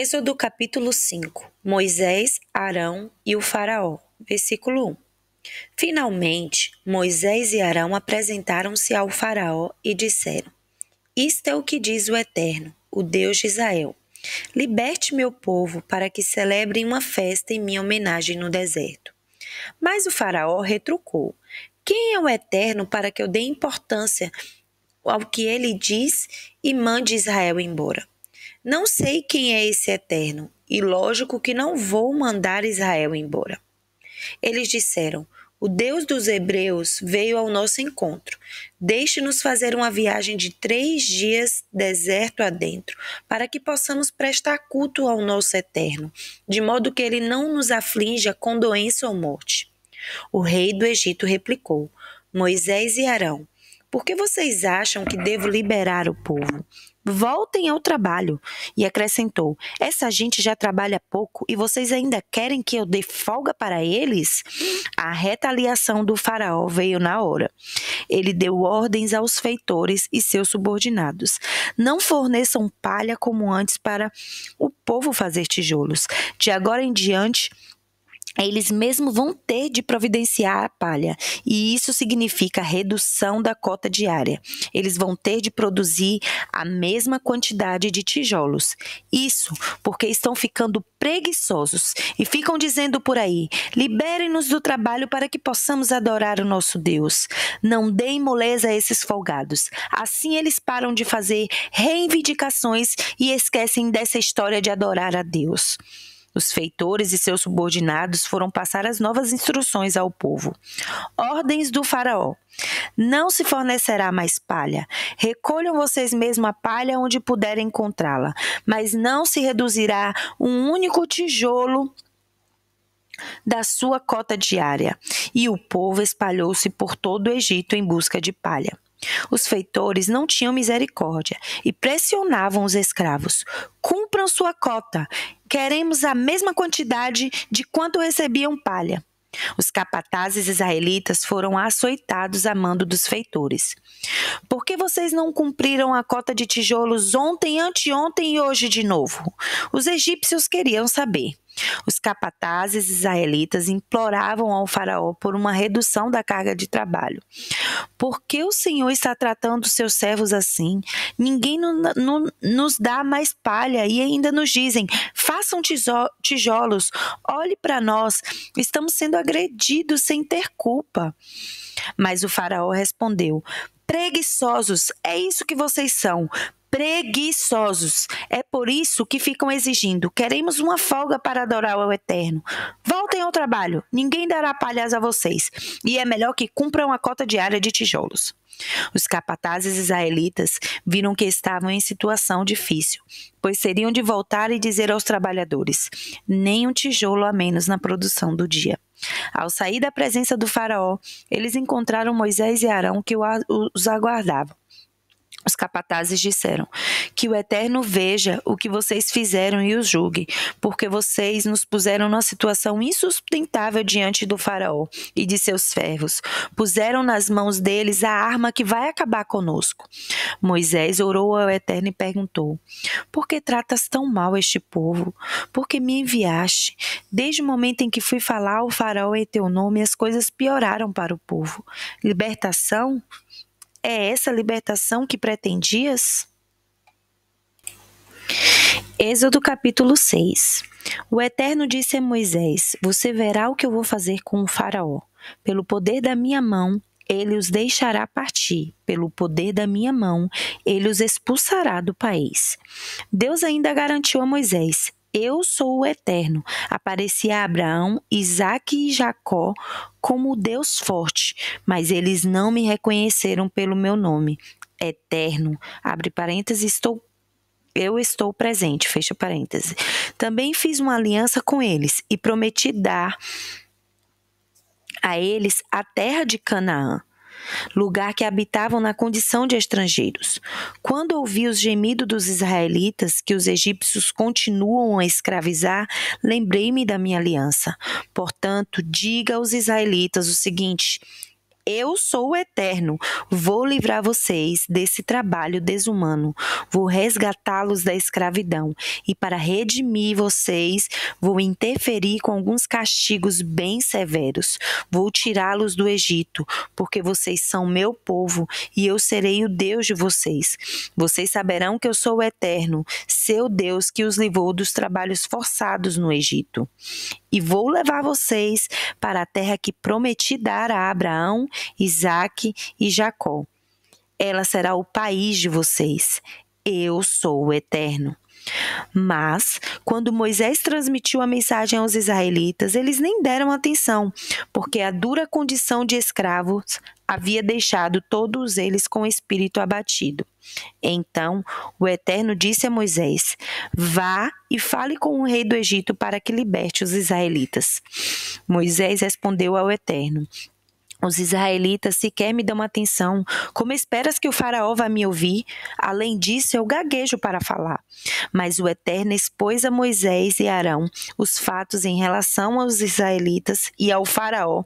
Êxodo capítulo 5. Moisés, Arão e o faraó. Versículo 1. Finalmente, Moisés e Arão apresentaram-se ao faraó e disseram: Isto é o que diz o Eterno, o Deus de Israel. Liberte meu povo para que celebrem uma festa em minha homenagem no deserto. Mas o faraó retrucou: Quem é o Eterno para que eu dê importância ao que ele diz e mande Israel embora? Não sei quem é esse Eterno, e lógico que não vou mandar Israel embora. Eles disseram: O Deus dos Hebreus veio ao nosso encontro. Deixe-nos fazer uma viagem de 3 dias deserto adentro, para que possamos prestar culto ao nosso Eterno, de modo que ele não nos aflinja com doença ou morte. O rei do Egito replicou: Moisés e Arão, por que vocês acham que devo liberar o povo? Voltem ao trabalho. E acrescentou: Essa gente já trabalha pouco e vocês ainda querem que eu dê folga para eles? A retaliação do faraó veio na hora. Ele deu ordens aos feitores e seus subordinados: Não forneçam palha como antes para o povo fazer tijolos. De agora em diante, eles mesmos vão ter de providenciar a palha, e isso significa redução da cota diária. Eles vão ter de produzir a mesma quantidade de tijolos. Isso porque estão ficando preguiçosos e ficam dizendo por aí: liberem-nos do trabalho para que possamos adorar o nosso Deus. Não deem moleza a esses folgados. Assim eles param de fazer reivindicações e esquecem dessa história de adorar a Deus. Os feitores e seus subordinados foram passar as novas instruções ao povo. Ordens do faraó: Não se fornecerá mais palha. Recolham vocês mesmos a palha onde puderem encontrá-la, mas não se reduzirá um único tijolo da sua cota diária. E o povo espalhou-se por todo o Egito em busca de palha. Os feitores não tinham misericórdia e pressionavam os escravos: Cumpram sua cota. Queremos a mesma quantidade de quanto recebiam palha. Os capatazes israelitas foram açoitados a mando dos feitores. Por que vocês não cumpriram a cota de tijolos ontem, anteontem e hoje de novo? Os egípcios queriam saber. Os capatazes israelitas imploravam ao faraó por uma redução da carga de trabalho. Por que o Senhor está tratando seus servos assim? Ninguém nos dá mais palha e ainda nos dizem: façam tijolos, olhe para nós, estamos sendo agredidos sem ter culpa. Mas o faraó respondeu: preguiçosos, é isso que vocês são. Preguiçosos. É por isso que ficam exigindo: queremos uma folga para adorar o Eterno. Voltem ao trabalho, ninguém dará palhas a vocês, e é melhor que cumpram a cota diária de tijolos. Os capatazes israelitas viram que estavam em situação difícil, pois teriam de voltar e dizer aos trabalhadores: nem um tijolo a menos na produção do dia. Ao sair da presença do faraó, eles encontraram Moisés e Arão que os aguardavam. Os capatazes disseram: Que o Eterno veja o que vocês fizeram e os julgue, porque vocês nos puseram numa situação insustentável diante do faraó e de seus servos. Puseram nas mãos deles a arma que vai acabar conosco. Moisés orou ao Eterno e perguntou: Por que tratas tão mal este povo? Por que me enviaste? Desde o momento em que fui falar ao faraó em teu nome, as coisas pioraram para o povo. Libertação? É essa libertação que pretendias? Êxodo capítulo 6. O Eterno disse a Moisés: Você verá o que eu vou fazer com o faraó. Pelo poder da minha mão, ele os deixará partir. Pelo poder da minha mão, ele os expulsará do país. Deus ainda garantiu a Moisés: Eu sou o Eterno. Apareci a Abraão, Isaque e Jacó como o Deus forte, mas eles não me reconheceram pelo meu nome. Eterno, abre parênteses, eu estou presente, fecha parênteses. Também fiz uma aliança com eles e prometi dar a eles a terra de Canaã, lugar que habitavam na condição de estrangeiros. Quando ouvi os gemidos dos israelitas, que os egípcios continuam a escravizar, lembrei-me da minha aliança. Portanto, diga aos israelitas o seguinte: Eu sou o Eterno, vou livrar vocês desse trabalho desumano, vou resgatá-los da escravidão e para redimir vocês, vou interferir com alguns castigos bem severos. Vou tirá-los do Egito, porque vocês são meu povo e eu serei o Deus de vocês. Vocês saberão que eu sou o Eterno, seu Deus que os livrou dos trabalhos forçados no Egito. E vou levar vocês para a terra que prometi dar a Abraão, Isaque e Jacó. Ela será o país de vocês. Eu sou o Eterno. Mas, quando Moisés transmitiu a mensagem aos israelitas, eles nem deram atenção, porque a dura condição de escravos havia deixado todos eles com o espírito abatido. Então, o Eterno disse a Moisés: Vá e fale com o rei do Egito para que liberte os israelitas. Moisés respondeu ao Eterno: Os israelitas sequer me dão atenção. Como esperas que o faraó vá me ouvir? Além disso, eu gaguejo para falar. Mas o Eterno expôs a Moisés e Arão os fatos em relação aos israelitas e ao faraó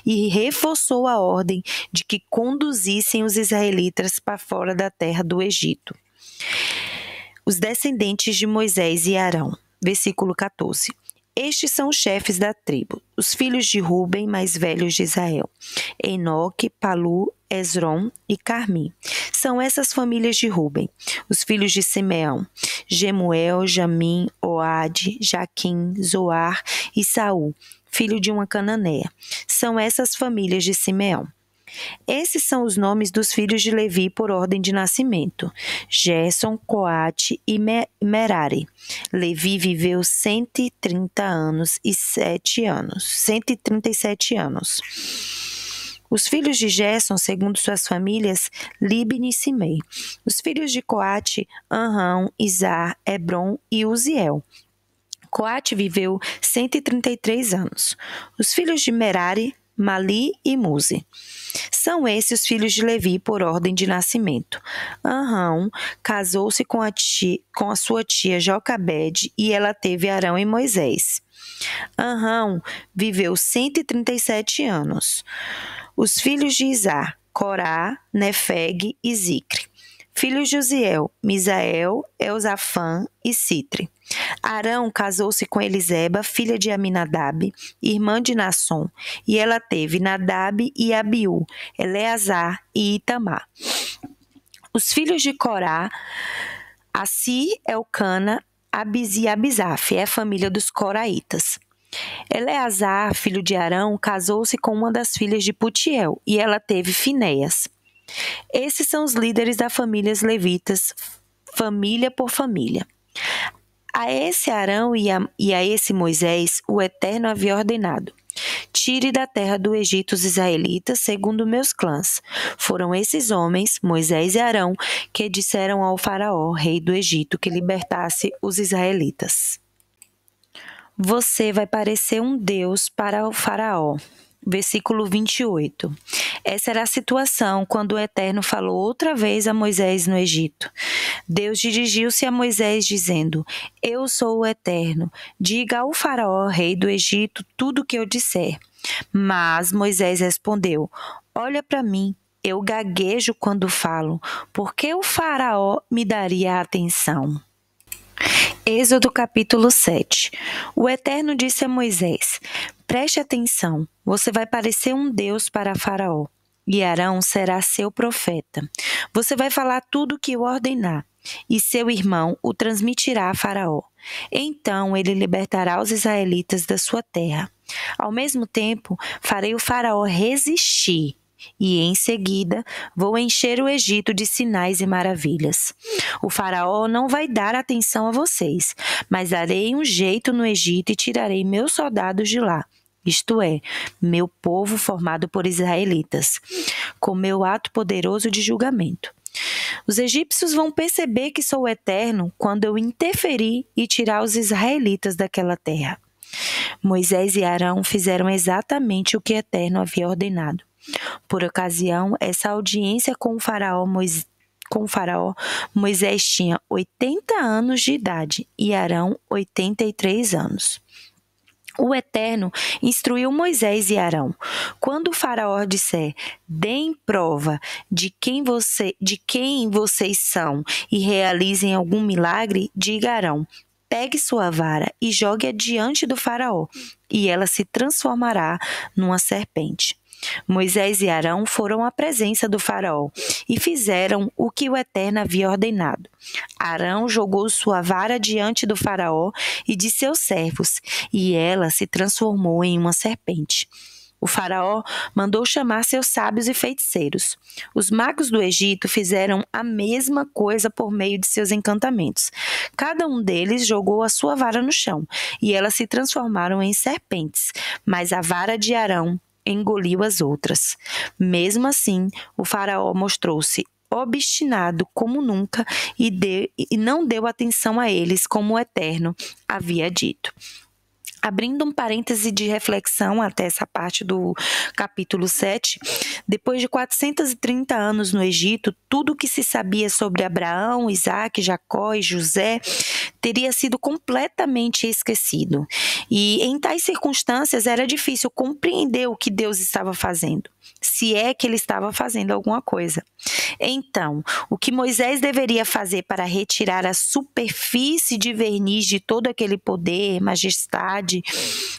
e reforçou a ordem de que conduzissem os israelitas para fora da terra do Egito. Os descendentes de Moisés e Arão. Versículo 14. Estes são os chefes da tribo, os filhos de Ruben, mais velhos de Israel: Enoque, Palu, Esrom e Carmi. São essas famílias de Ruben. Os filhos de Simeão: Gemuel, Jamim, Oade, Jaquim, Zoar e Saul, filho de uma cananeia. São essas famílias de Simeão. Esses são os nomes dos filhos de Levi por ordem de nascimento: Gerson, Coate e Merari. Levi viveu 137 anos. Os filhos de Gerson, segundo suas famílias, Libni e Simei. Os filhos de Coate, Anrão, Izar, Hebron e Uziel. Coate viveu 133 anos. Os filhos de Merari, Mali e Muzi. São esses os filhos de Levi por ordem de nascimento. Anrão casou-se com a sua tia Jocabede e ela teve Arão e Moisés. Anrão viveu 137 anos. Os filhos de Izar, Corá, Nefeg e Zicre. Filhos de Uziel, Misael, Elzafã e Citre. Arão casou-se com Eliseba, filha de Aminadab, irmã de Nasson, e ela teve Nadab e Abiú, Eleazar e Itamar. Os filhos de Corá, Assi, Elcana, Abis e Abisaf, é a família dos coraitas. Eleazar, filho de Arão, casou-se com uma das filhas de Putiel, e ela teve Finéias. Esses são os líderes das famílias levitas, família por família. A esse Arão e a esse Moisés, o Eterno havia ordenado: Tire da terra do Egito os israelitas segundo meus clãs. Foram esses homens, Moisés e Arão, que disseram ao faraó, rei do Egito, que libertasse os israelitas. Você vai parecer um Deus para o faraó. Versículo 28. Essa era a situação quando o Eterno falou outra vez a Moisés no Egito. Deus dirigiu-se a Moisés dizendo: Eu sou o Eterno. Diga ao faraó, rei do Egito, tudo o que eu disser. Mas Moisés respondeu: Olha para mim, eu gaguejo quando falo. Por que o faraó me daria atenção? Êxodo capítulo 7. O Eterno disse a Moisés: Preste atenção, você vai parecer um Deus para Faraó, e Arão será seu profeta. Você vai falar tudo o que eu ordenar, e seu irmão o transmitirá a Faraó. Então ele libertará os israelitas da sua terra. Ao mesmo tempo, farei o Faraó resistir, e em seguida vou encher o Egito de sinais e maravilhas. O faraó não vai dar atenção a vocês, mas darei um jeito no Egito e tirarei meus soldados de lá, isto é, meu povo formado por israelitas, com meu ato poderoso de julgamento. Os egípcios vão perceber que sou o Eterno quando eu interferir e tirar os israelitas daquela terra. Moisés e Arão fizeram exatamente o que o Eterno havia ordenado. Por ocasião, essa audiência com o faraó, Moisés tinha 80 anos de idade e Arão 83 anos. O Eterno instruiu Moisés e Arão: quando o Faraó disser, deem prova de quem vocês são e realizem algum milagre, diga a Arão: pegue sua vara e jogue-a diante do Faraó, e ela se transformará numa serpente. Moisés e Arão foram à presença do Faraó e fizeram o que o Eterno havia ordenado. Arão jogou sua vara diante do Faraó e de seus servos, e ela se transformou em uma serpente. O Faraó mandou chamar seus sábios e feiticeiros. Os magos do Egito fizeram a mesma coisa por meio de seus encantamentos. Cada um deles jogou a sua vara no chão, e elas se transformaram em serpentes, mas a vara de Arão engoliu as outras. Mesmo assim, o Faraó mostrou-se obstinado como nunca e não deu atenção a eles como o Eterno havia dito. Abrindo um parêntese de reflexão até essa parte do capítulo 7, depois de 430 anos no Egito, tudo o que se sabia sobre Abraão, Isaque, Jacó e José teria sido completamente esquecido. E em tais circunstâncias era difícil compreender o que Deus estava fazendo, se é que ele estava fazendo alguma coisa. Então, o que Moisés deveria fazer para retirar a superfície de verniz de todo aquele poder, majestade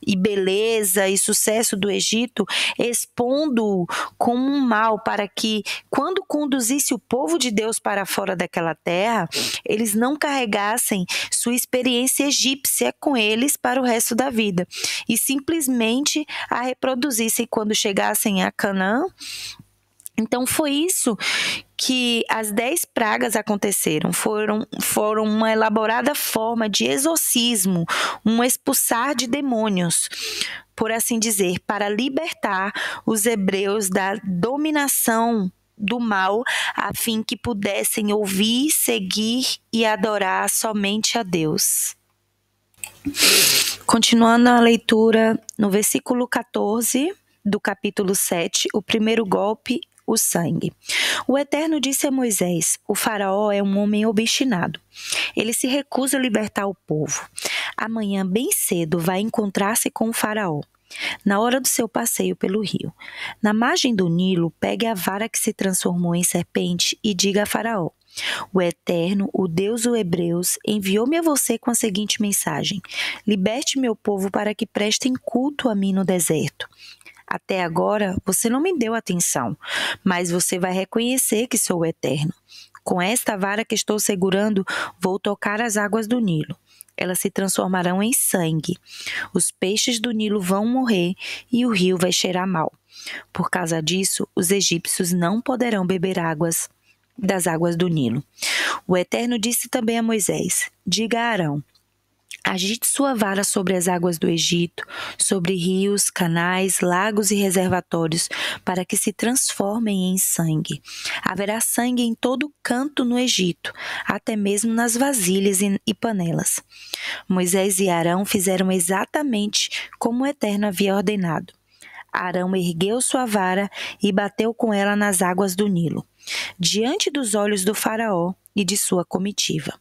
e beleza e sucesso do Egito, expondo-o como um mal para que, quando conduzisse o povo de Deus para fora daquela terra, eles não carregassem sua experiência egípcia com eles para o resto da vida e simplesmente a reproduzissem quando chegassem a Canaã. Então foi isso que as 10 pragas aconteceram, foram uma elaborada forma de exorcismo, um expulsar de demônios, por assim dizer, para libertar os hebreus da dominação do mal, a fim que pudessem ouvir, seguir e adorar somente a Deus. Continuando a leitura no versículo 14 do capítulo 7, o primeiro golpe, o sangue. O Eterno disse a Moisés: o Faraó é um homem obstinado. Ele se recusa a libertar o povo. Amanhã, bem cedo, vai encontrar-se com o Faraó. Na hora do seu passeio pelo rio, na margem do Nilo, pegue a vara que se transformou em serpente e diga a Faraó: o Eterno, o Deus dos Hebreus, enviou-me a você com a seguinte mensagem: liberte meu povo para que prestem culto a mim no deserto. Até agora, você não me deu atenção, mas você vai reconhecer que sou o Eterno. Com esta vara que estou segurando, vou tocar as águas do Nilo. Elas se transformarão em sangue. Os peixes do Nilo vão morrer e o rio vai cheirar mal. Por causa disso, os egípcios não poderão beber das águas do Nilo. O Eterno disse também a Moisés: diga a Arão: agite sua vara sobre as águas do Egito, sobre rios, canais, lagos e reservatórios, para que se transformem em sangue. Haverá sangue em todo canto no Egito, até mesmo nas vasilhas e panelas. Moisés e Arão fizeram exatamente como o Eterno havia ordenado. Arão ergueu sua vara e bateu com ela nas águas do Nilo, diante dos olhos do Faraó e de sua comitiva.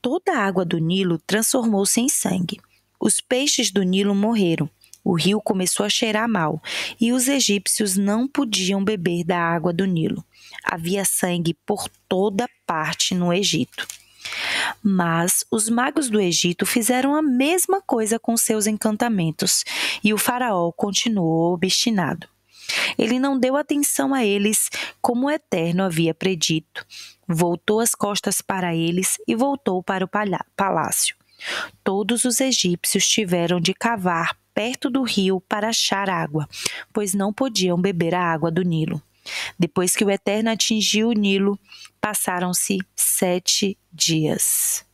Toda a água do Nilo transformou-se em sangue. Os peixes do Nilo morreram. O rio começou a cheirar mal e os egípcios não podiam beber da água do Nilo. Havia sangue por toda parte no Egito. Mas os magos do Egito fizeram a mesma coisa com seus encantamentos e o Faraó continuou obstinado. Ele não deu atenção a eles como o Eterno havia predito. Voltou as costas para eles e voltou para o palácio. Todos os egípcios tiveram de cavar perto do rio para achar água, pois não podiam beber a água do Nilo. Depois que o Eterno atingiu o Nilo, passaram-se 7 dias.